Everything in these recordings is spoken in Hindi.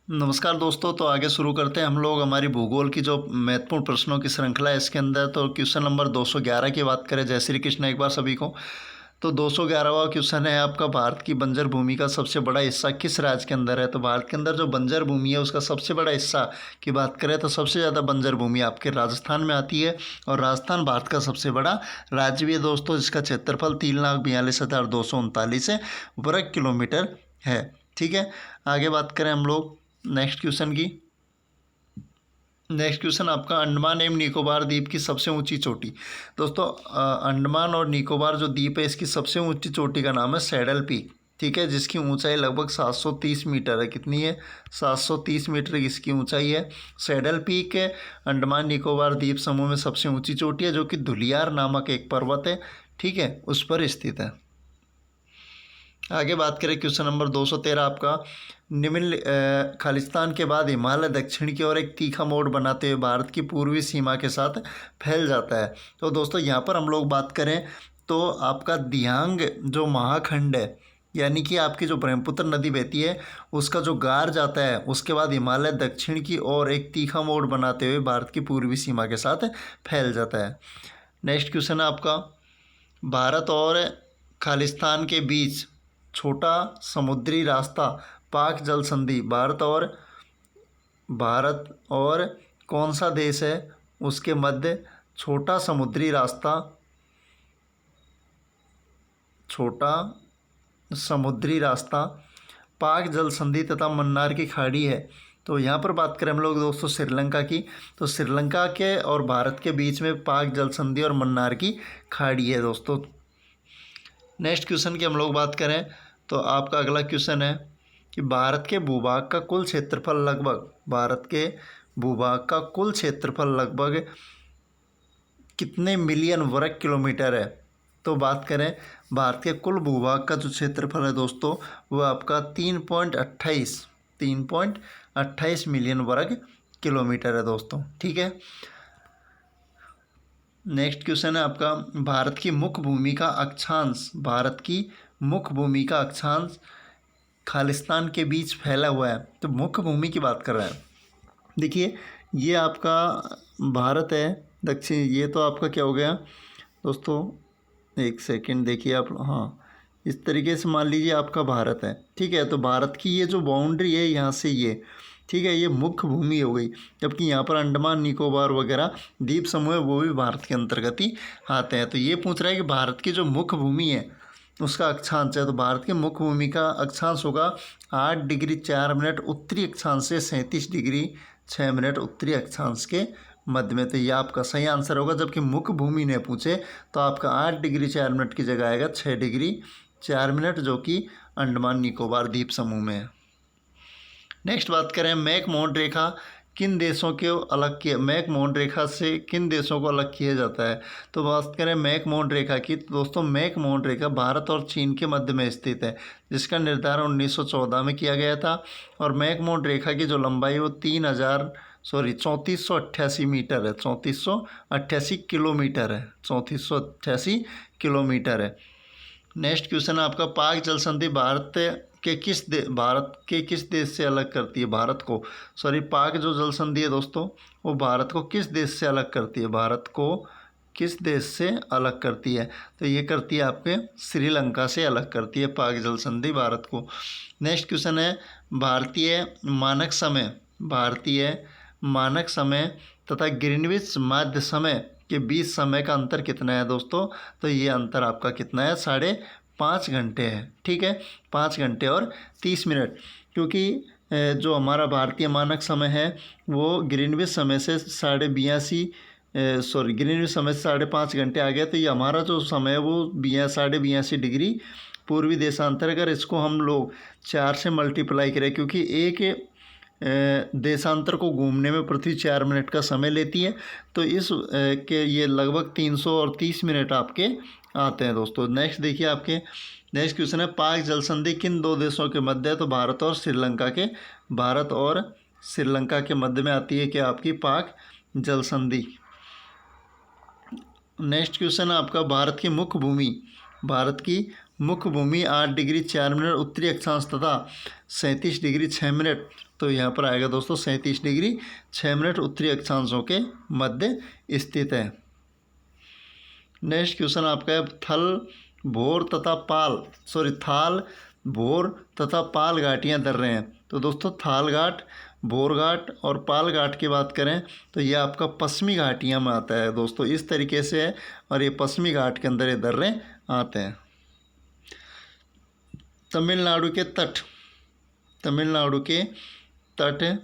नमस्कार दोस्तों। तो आगे शुरू करते हैं हम लोग हमारी भूगोल की जो महत्वपूर्ण प्रश्नों की श्रृंखला है। इसके अंदर तो क्वेश्चन नंबर 211 की बात करें। जय श्री कृष्ण एक बार सभी को। तो 211वां क्वेश्चन है आपका, भारत की बंजर भूमि का सबसे बड़ा हिस्सा किस राज्य के अंदर है। तो भारत के अंदर जो बंजर भूमि है उसका सबसे बड़ा हिस्सा की बात करें तो सबसे ज़्यादा बंजर भूमि आपके राजस्थान में आती है। और राजस्थान भारत का सबसे बड़ा राज्य भी है दोस्तों, जिसका क्षेत्रफल 3,42,239 वर्ग किलोमीटर है। ठीक है, आगे बात करें हम लोग नेक्स्ट क्वेश्चन की। नेक्स्ट क्वेश्चन आपका, अंडमान एवं निकोबार द्वीप की सबसे ऊंची चोटी। दोस्तों अंडमान और निकोबार जो द्वीप है इसकी सबसे ऊंची चोटी का नाम है सैडल पीक। ठीक है, जिसकी ऊंचाई लगभग 730 मीटर है। कितनी है? 730 मीटर की इसकी ऊंचाई है। सैडल पीक है अंडमान निकोबार द्वीप समूह में सबसे ऊंची चोटी है, जो कि धुलियार नामक एक पर्वत है, ठीक है, उस पर स्थित है। आगे बात करें क्वेश्चन नंबर 213 आपका, निम्न खालिस्तान के बाद हिमालय दक्षिण की ओर एक तीखा मोड़ बनाते हुए भारत की पूर्वी सीमा के साथ फैल जाता है। तो दोस्तों यहाँ पर हम लोग बात करें तो आपका दियांग जो महाखंड है, यानी कि आपकी जो ब्रह्मपुत्र नदी बहती है उसका जो गार जाता है, उसके बाद हिमालय दक्षिण की ओर एक तीखा मोड़ बनाते हुए भारत की पूर्वी सीमा के साथ फैल जाता है। नेक्स्ट क्वेश्चन है आपका, भारत और खालिस्तान के बीच छोटा समुद्री रास्ता पाक जल संधि भारत और कौन सा देश है उसके मध्य छोटा समुद्री रास्ता पाक जल संधि तथा मन्नार की खाड़ी है। तो यहाँ पर बात करें हम लोग दोस्तों श्रीलंका की, तो श्रीलंका के और भारत के बीच में पाक जल संधि और मन्नार की खाड़ी है दोस्तों। नेक्स्ट क्वेश्चन की हम लोग बात करें तो आपका अगला क्वेश्चन है कि भारत के भूभाग का कुल क्षेत्रफल लगभग कितने मिलियन वर्ग किलोमीटर है। तो बात करें भारत के कुल भूभाग का जो क्षेत्रफल है दोस्तों वो आपका 3.28 मिलियन वर्ग किलोमीटर है दोस्तों। ठीक है, नेक्स्ट क्वेश्चन है आपका, भारत की मुख्य भूमि का अक्षांश खालिस्तान के बीच फैला हुआ है। तो मुख्य भूमि की बात कर रहे हैं। देखिए ये आपका भारत है दक्षिण, ये तो आपका क्या हो गया दोस्तों, एक सेकंड देखिए आप, हाँ इस तरीके से मान लीजिए आपका भारत है, ठीक है। तो भारत की ये जो बाउंड्री है यहाँ से ये, ठीक है, ये मुख्य भूमि हो गई। जबकि यहाँ पर अंडमान निकोबार वगैरह द्वीप समूह है वो भी भारत के अंतर्गत ही आते हैं। तो ये पूछ रहा है कि भारत की जो मुख्य भूमि है उसका अक्षांश है। तो भारत की मुख्य भूमि का अक्षांश होगा 8 डिग्री 4 मिनट उत्तरी अक्षांश से 37 डिग्री 6 मिनट उत्तरी अक्षांश के मध्य में। तो ये आपका सही आंसर होगा। जबकि मुख्य भूमि ने पूछे तो आपका 8 डिग्री 4 मिनट की जगह आएगा 6 डिग्री 4 मिनट, जो कि अंडमान निकोबार द्वीप समूह में है। नेक्स्ट बात करें, मैकमोहन रेखा से किन देशों को अलग किया जाता है। तो बात करें मैकमोहन रेखा की, तो दोस्तों मैकमोहन रेखा भारत और चीन के मध्य में स्थित है, जिसका निर्धारण 1914 में किया गया था। और मैकमोहन रेखा की जो लंबाई वो 3488 मीटर है, 3488 किलोमीटर है। नेक्स्ट क्वेश्चन है आपका, पाक जल संधि भारत के किस देश से अलग करती है। पाक जो जल संधि है दोस्तों वो भारत को किस देश से अलग करती है। तो ये करती है आपके श्रीलंका से अलग करती है पाक जल संधि भारत को। नेक्स्ट क्वेश्चन है, भारतीय मानक समय तथा ग्रीनविच माध्य समय के बीच समय का अंतर कितना है दोस्तों। तो ये अंतर आपका कितना है, 5.5 घंटे है। ठीक है, 5 घंटे और 30 मिनट, क्योंकि जो हमारा भारतीय मानक समय है वो ग्रीनविच समय से 5.5 घंटे आ गया। तो ये हमारा जो समय है वो 82.5 डिग्री पूर्वी देशांतर। अगर इसको हम लोग 4 से मल्टीप्लाई करें, क्योंकि एक देशांतर को घूमने में पृथ्वी 4 मिनट का समय लेती है, तो इस के ये लगभग 330 मिनट आपके आते हैं दोस्तों। नेक्स्ट देखिए आपके नेक्स्ट क्वेश्चन है, पाक जल संधि किन दो देशों के मध्य है। तो भारत और श्रीलंका के मध्य में आती है क्या आपकी पाक जल संधि। नेक्स्ट क्वेश्चन है आपका, भारत की मुख्य भूमि 8 डिग्री 4 मिनट उत्तरी अक्षांश तथा 37 डिग्री 6 मिनट, तो यहाँ पर आएगा दोस्तों 37 डिग्री 6 मिनट उत्तरी अक्षांशों के मध्य स्थित है। नेक्स्ट क्वेश्चन आपका है थाल, भोर तथा पाल घाटियाँ दर रहे हैं। तो दोस्तों थाल घाट, भोर घाट और पाल घाट की बात करें तो ये आपका पश्चिमी घाटियाँ में आता है दोस्तों, इस तरीके से है, और ये पश्चिमी घाट के अंदर ये दर्रे आते हैं। तमिलनाडु के तट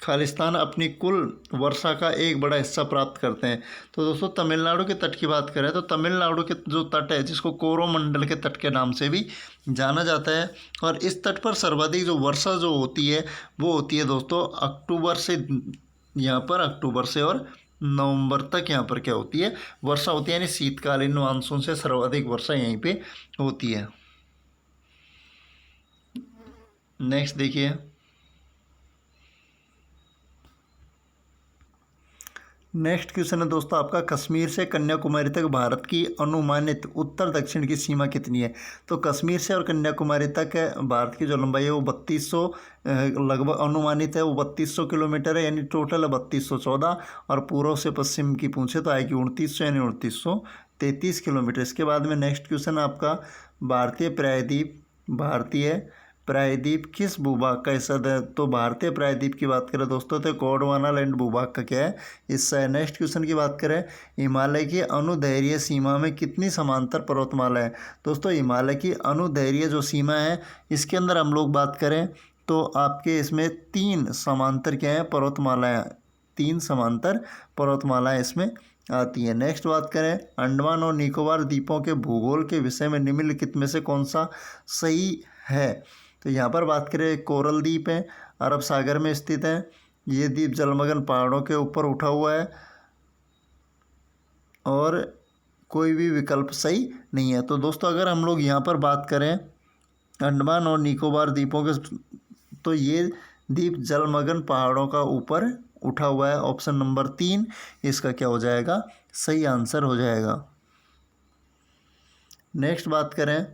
खालिस्तान अपनी कुल वर्षा का एक बड़ा हिस्सा प्राप्त करते हैं। तो दोस्तों तमिलनाडु के तट की बात करें तो तमिलनाडु के जो तट है, जिसको कोरोमंडल के तट के नाम से भी जाना जाता है, और इस तट पर सर्वाधिक जो वर्षा जो होती है वो होती है दोस्तों अक्टूबर से और नवंबर तक यहाँ पर क्या होती है, वर्षा होती है, यानी शीतकालीन मानसून से सर्वाधिक वर्षा यहीं पे होती है। नेक्स्ट देखिए, नेक्स्ट क्वेश्चन है दोस्तों आपका कश्मीर से कन्याकुमारी तक भारत की अनुमानित उत्तर दक्षिण की सीमा कितनी है। तो कश्मीर से और कन्याकुमारी तक भारत की जो लंबाई है वो 3200 लगभग अनुमानित है, वो 3200 किलोमीटर है, यानी टोटल है 3214, और पूर्व से पश्चिम की पूछे तो आएगी 2900 यानी 2933 किलोमीटर। इसके बाद में नेक्स्ट क्वेश्चन आपका भारतीय प्रायद्वीप किस भूभाग का हिस्सा है। तो भारतीय प्रायद्वीप की बात करें दोस्तों तो गोंडवाना लैंड भूभाग का क्या है, हिस्सा है। नेक्स्ट क्वेश्चन की बात करें, हिमालय की अनुदैर्घ्य सीमा में कितनी समांतर पर्वतमाला है। दोस्तों हिमालय की अनुदैर्घ्य जो सीमा है इसके अंदर हम लोग बात करें तो आपके इसमें 3 समांतर क्या है पर्वतमालाएँ, 3 समांतर पर्वतमालाएँ इसमें आती है। नेक्स्ट बात करें, अंडमान और निकोबार द्वीपों के भूगोल के विषय में निम्नलिखित में से कौन सा सही है। तो यहाँ पर बात करें कोरल द्वीप है, अरब सागर में स्थित है, ये द्वीप जलमग्न पहाड़ों के ऊपर उठा हुआ है, और कोई भी विकल्प सही नहीं है। तो दोस्तों अगर हम लोग यहाँ पर बात करें अंडमान और निकोबार द्वीपों के, तो ये द्वीप जलमग्न पहाड़ों का ऊपर उठा हुआ है, ऑप्शन नंबर 3 इसका क्या हो जाएगा, सही आंसर हो जाएगा। नेक्स्ट बात करें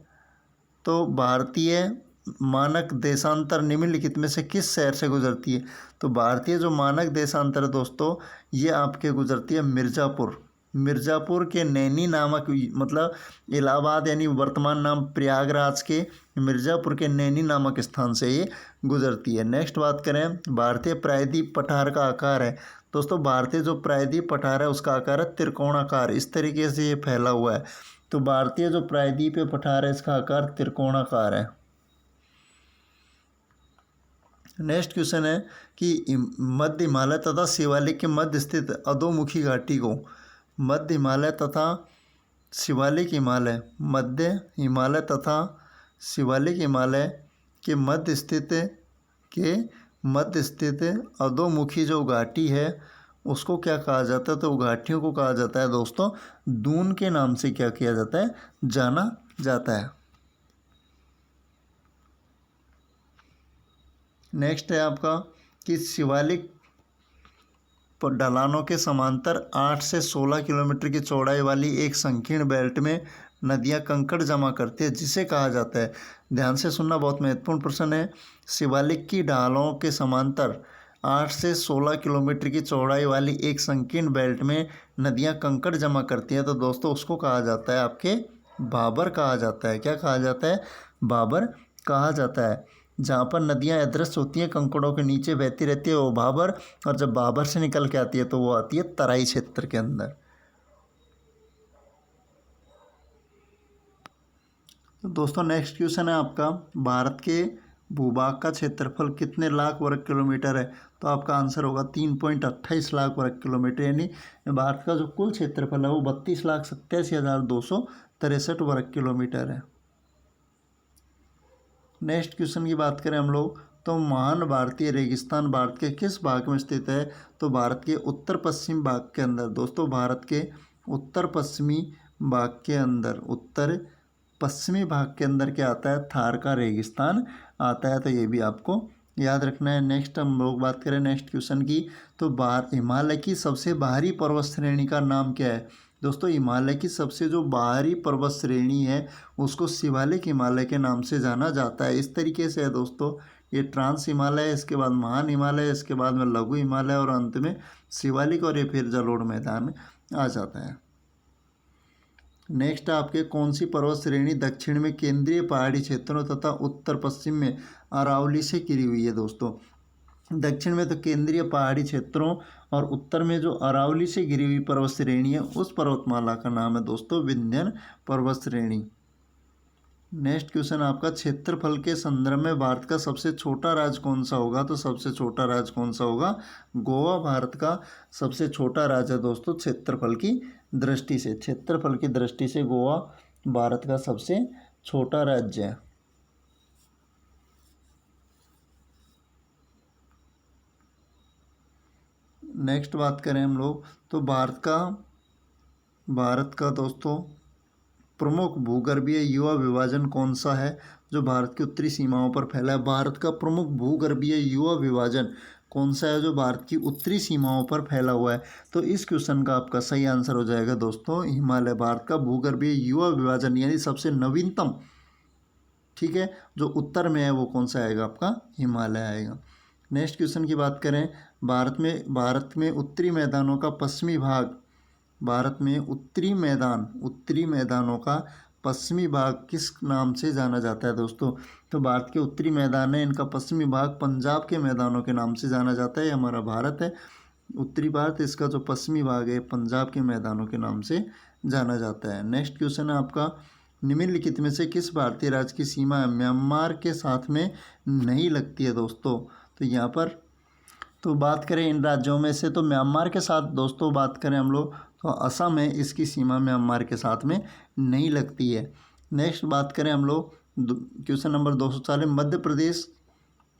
तो भारतीय मानक देशांतर निम्नलिखित में से किस शहर से गुजरती है। तो भारतीय जो मानक देशांतर दोस्तों ये आपके गुजरती है मिर्ज़ापुर के नैनी नामक, मतलब इलाहाबाद यानी वर्तमान नाम प्रयागराज के मिर्ज़ापुर के नैनी नामक स्थान से ये गुजरती है। नेक्स्ट बात करें, भारतीय प्रायद्वीप पठार का आकार है। दोस्तों भारतीय जो प्रायद्वीप पठार है उसका आकार है त्रिकोणाकार, इस तरीके से ये फैला हुआ है। तो भारतीय जो प्रायद्वीप पठार है इसका आकार त्रिकोणाकार है। नेक्स्ट क्वेश्चन है कि मध्य हिमालय तथा शिवालिक के मध्य स्थित अधोमुखी घाटी को मध्य हिमालय तथा शिवालिक हिमालय के मध्य स्थित अधोमुखी जो घाटी है उसको क्या कहा जाता है। तो घाटियों को कहा जाता है दोस्तों दून के नाम से क्या किया जाता है, जाना जाता है। नेक्स्ट है आपका कि शिवालिक ढलानों के समांतर 8 से 16 किलोमीटर की चौड़ाई वाली एक संकीर्ण बेल्ट में नदियां कंकड़ जमा करती है, जिसे कहा जाता है। ध्यान से सुनना, बहुत महत्वपूर्ण प्रश्न है। शिवालिक की ढालों के समांतर 8 से 16 किलोमीटर की चौड़ाई वाली एक संकीर्ण बेल्ट में नदियां कंकड़ जमा करती हैं, तो दोस्तों उसको कहा जाता है आपके भाबर कहा जाता है। क्या कहा जाता है, भाबर कहा जाता है। जहाँ पर नदियाँ अदृश्य होती हैं, कंकड़ों के नीचे बहती रहती है, वो भाबर, और जब भाबर से निकल के आती है तो वो आती है तराई क्षेत्र के अंदर। तो दोस्तों नेक्स्ट क्वेश्चन है आपका, भारत के भूभाग का क्षेत्रफल कितने लाख वर्ग किलोमीटर है। तो आपका आंसर होगा 3.28 लाख वर्ग किलोमीटर, यानी भारत का जो कुल क्षेत्रफल है वो 32,87,263 वर्ग किलोमीटर है। नेक्स्ट क्वेश्चन की बात करें हम लोग तो महान भारतीय रेगिस्तान भारत के किस भाग में स्थित है। तो भारत के उत्तर पश्चिम भाग के अंदर। दोस्तों भारत के उत्तर पश्चिमी भाग के अंदर क्या आता है, थार का रेगिस्तान आता है। तो ये भी आपको याद रखना है। नेक्स्ट हम लोग बात करें नेक्स्ट क्वेश्चन की तो हिमालय की सबसे बाहरी पर्वत श्रेणी का नाम क्या है। दोस्तों हिमालय की सबसे जो बाहरी पर्वत श्रेणी है उसको शिवालिक हिमालय के नाम से जाना जाता है। इस तरीके से है दोस्तों, ये ट्रांस हिमालय है, इसके बाद महान हिमालय है, इसके बाद में लघु हिमालय और अंत में शिवालिक, और ये फिर जलोढ़ मैदान में आ जाता है। नेक्स्ट आपके कौन सी पर्वत श्रेणी दक्षिण में केंद्रीय पहाड़ी क्षेत्रों तथा उत्तर पश्चिम में अरावली से घिरी हुई है। दोस्तों दक्षिण में तो केंद्रीय पहाड़ी क्षेत्रों और उत्तर में जो अरावली से घिरी हुई पर्वत श्रेणी है उस पर्वतमाला का नाम है दोस्तों विंध्यन पर्वत श्रेणी। नेक्स्ट क्वेश्चन आपका क्षेत्रफल के संदर्भ में भारत का सबसे छोटा राज्य कौन सा होगा? तो सबसे छोटा राज्य कौन सा होगा? गोवा भारत का सबसे छोटा राज्य है दोस्तों क्षेत्रफल की दृष्टि से। क्षेत्रफल की दृष्टि से गोवा भारत का सबसे छोटा राज्य है। नेक्स्ट बात करें हम लोग तो भारत का दोस्तों प्रमुख भूगर्भीय युवा विभाजन कौन सा है जो भारत की उत्तरी सीमाओं पर फैला है? भारत का प्रमुख भूगर्भीय युवा विभाजन कौन सा है जो भारत की उत्तरी सीमाओं पर फैला हुआ है? तो इस क्वेश्चन का आपका सही आंसर हो जाएगा दोस्तों हिमालय। भारत का भूगर्भीय युवा विभाजन यानी सबसे नवीनतम, ठीक है, जो उत्तर में है वो कौन सा आएगा? आपका हिमालय आएगा। नेक्स्ट क्वेश्चन की बात करें, भारत में उत्तरी मैदानों का पश्चिमी भाग, भारत में उत्तरी मैदानों का पश्चिमी भाग किस नाम से जाना जाता है? दोस्तों तो भारत के उत्तरी मैदान है, इनका पश्चिमी भाग पंजाब के मैदानों के नाम से जाना जाता है। ये हमारा भारत है उत्तरी भारत, इसका जो पश्चिमी भाग है पंजाब के मैदानों के नाम से जाना जाता है। नेक्स्ट क्वेश्चन है आपका, निम्नलिखित में से किस भारतीय राज्य की सीमा म्यांमार के साथ में नहीं लगती है? दोस्तों तो यहाँ पर तो बात करें इन राज्यों में से तो म्यांमार के साथ दोस्तों बात करें हम लोग तो असम है, इसकी सीमा म्यांमार के साथ में नहीं लगती है। नेक्स्ट बात करें हम लोग क्वेश्चन नंबर 240,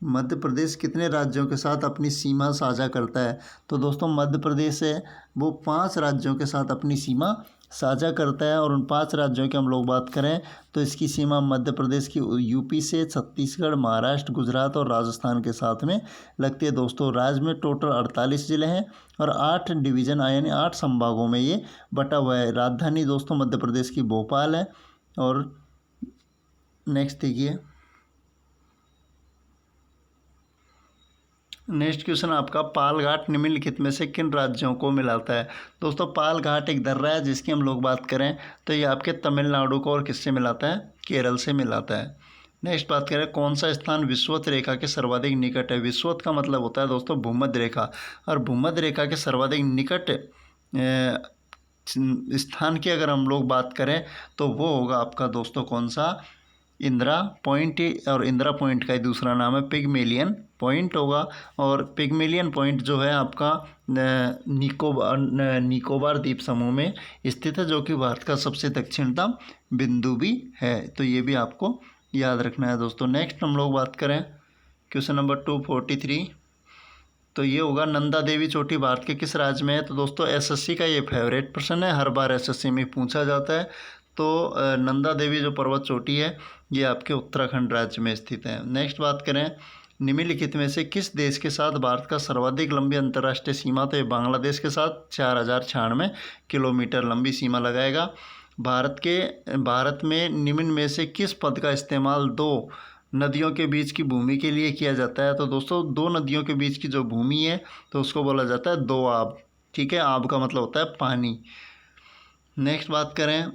मध्य प्रदेश कितने राज्यों के साथ अपनी सीमा साझा करता है? तो दोस्तों मध्य प्रदेश है वो 5 राज्यों के साथ अपनी सीमा साझा करता है, और उन 5 राज्यों की हम लोग बात करें तो इसकी सीमा मध्य प्रदेश की यूपी से छत्तीसगढ़, महाराष्ट्र, गुजरात और राजस्थान के साथ में लगती है। दोस्तों राज्य में टोटल 48 जिले हैं और 8 डिवीज़न यानी 8 संभागों में ये बटा हुआ है। राजधानी दोस्तों मध्य प्रदेश की भोपाल है। और नेक्स्ट देखिए, नेक्स्ट क्वेश्चन आपका, पाल घाट निम्नलिखित में से किन राज्यों को मिलाता है? दोस्तों पाल घाट एक दर्रा है जिसकी हम लोग बात करें तो ये आपके तमिलनाडु को और किससे मिलाता है? केरल से मिलाता है। नेक्स्ट बात करें, कौन सा स्थान विषुवत रेखा के सर्वाधिक निकट है? विषुवत का मतलब होता है दोस्तों भूमध्य रेखा, और भूमध्य रेखा के सर्वाधिक निकट स्थान की अगर हम लोग बात करें तो वो होगा आपका दोस्तों कौन सा? इंदिरा पॉइंट, और इंदिरा पॉइंट का ही दूसरा नाम है पिगमेलियन पॉइंट होगा। और पिगमेलियन पॉइंट जो है आपका निकोबार द्वीप समूह में स्थित है, जो कि भारत का सबसे दक्षिणतम बिंदु भी है। तो ये भी आपको याद रखना है दोस्तों। नेक्स्ट हम लोग बात करें क्वेश्चन नंबर 243, तो ये होगा नंदा देवी चोटी भारत के किस राज्य में है? तो दोस्तों एसएससी का ये फेवरेट प्रश्न है, हर बार एसएससी में पूछा जाता है। तो नंदा देवी जो पर्वत चोटी है ये आपके उत्तराखंड राज्य में स्थित है। नेक्स्ट बात करें, निम्नलिखित में से किस देश के साथ भारत का सर्वाधिक लंबी अंतर्राष्ट्रीय सीमा? तो ये बांग्लादेश के साथ 4096 किलोमीटर लंबी सीमा लगाएगा। भारत में निम्न में से किस पद का इस्तेमाल 2 नदियों के बीच की भूमि के लिए किया जाता है? तो दोस्तों 2 नदियों के बीच की जो भूमि है तो उसको बोला जाता है दोआब, ठीक है, आब का मतलब होता है पानी। नेक्स्ट बात करें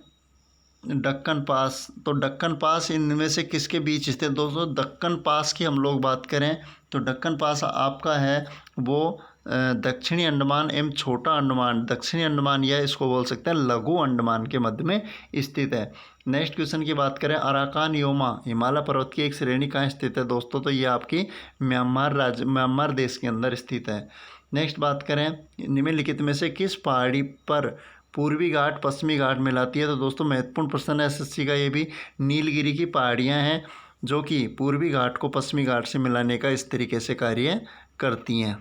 दक्कन पास, तो दक्कन पास इनमें से किसके बीच स्थित? दोस्तों दक्कन पास की हम लोग बात करें तो दक्कन पास आपका है वो दक्षिणी अंडमान एवं छोटा अंडमान, दक्षिणी अंडमान या इसको बोल सकते हैं लघु अंडमान के मध्य में स्थित है। नेक्स्ट क्वेश्चन की बात करें, अराकान योमा हिमालय पर्वत की एक श्रेणी कहाँ स्थित है? दोस्तों तो ये आपकी म्यांमार देश के अंदर स्थित है। नेक्स्ट बात करें, निम्नलिखित में से किस पहाड़ी पर पूर्वी घाट पश्चिमी घाट मिलाती है? तो दोस्तों महत्वपूर्ण प्रश्न है एसएससी का ये भी। नीलगिरी की पहाड़ियाँ हैं जो कि पूर्वी घाट को पश्चिमी घाट से मिलाने का इस तरीके से कार्य करती हैं।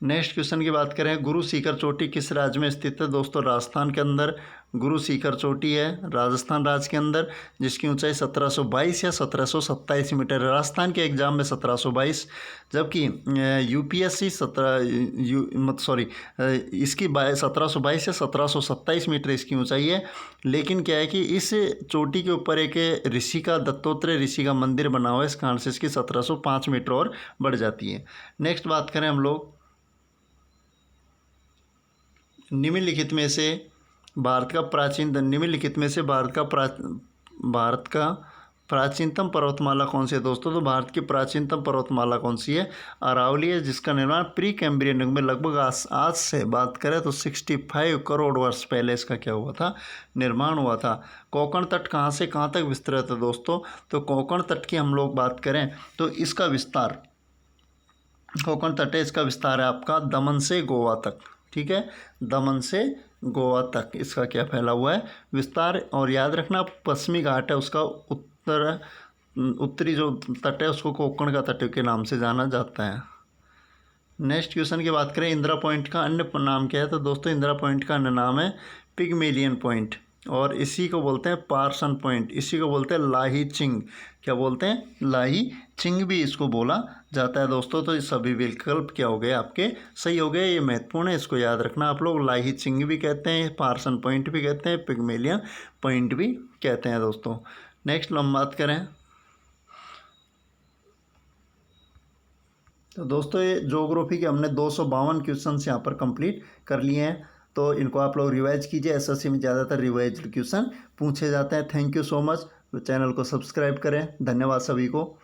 नेक्स्ट क्वेश्चन की बात करें, गुरु शिखर चोटी किस राज्य में स्थित है? दोस्तों राजस्थान के अंदर गुरु शिखर चोटी है राजस्थान राज्य के अंदर, जिसकी ऊंचाई 1722 या 1727 मीटर है। राजस्थान के एग्जाम में 1722, जबकि यूपीएससी इसकी 1722 या 1727 मीटर इसकी ऊंचाई है। लेकिन क्या है कि इस चोटी के ऊपर एक ऋषि का, दत्तात्रेय ऋषि का मंदिर बना हुआ है, इस कारण से इसकी 1705 मीटर और बढ़ जाती है। नेक्स्ट बात करें हम लोग निम्नलिखित में से भारत का प्राचीनतम पर्वतमाला कौन सी है दोस्तों? तो भारत की प्राचीनतम पर्वतमाला कौन सी है? अरावली है, जिसका निर्माण प्री कैम्ब्रियन युग में लगभग आज से बात करें तो 65 करोड़ वर्ष पहले इसका क्या हुआ था? निर्माण हुआ था। कोंकण तट कहाँ से कहाँ तक विस्तृत है दोस्तों? तो कोंकण तट की हम लोग बात करें तो इसका विस्तार, कोंकण तट है, इसका विस्तार है आपका दमन से गोवा तक। ठीक है, दमन से गोवा तक इसका क्या फैला हुआ है? विस्तार। और याद रखना पश्चिमी घाट है उसका उत्तरी जो तट है उसको कोंकण का तट के नाम से जाना जाता है। नेक्स्ट क्वेश्चन की बात करें, इंदिरा पॉइंट का अन्य नाम क्या है? तो दोस्तों इंदिरा पॉइंट का अन्य नाम है पिगमेलियन पॉइंट, और इसी को बोलते हैं पार्सन पॉइंट, इसी को बोलते हैं लाही चिंग। क्या बोलते हैं? लाही चिंग भी इसको बोला जाता है दोस्तों। तो ये सभी विकल्प क्या हो गए आपके? सही हो गए। ये महत्वपूर्ण है, इसको याद रखना आप लोग। लाही चिंग भी कहते हैं, पार्सन पॉइंट भी कहते हैं, पिगमेलियन पॉइंट भी कहते हैं दोस्तों। नेक्स्ट हम बात करें तो दोस्तों ये ज्योग्राफी के हमने 252 क्वेश्चन यहाँ पर कंप्लीट कर लिए हैं। तो इनको आप लोग रिवाइज कीजिए, एसएससी में ज़्यादातर रिवाइज क्वेश्चन पूछे जाते हैं। Thank you so much. Channel को सब्सक्राइब करें। धन्यवाद सभी को।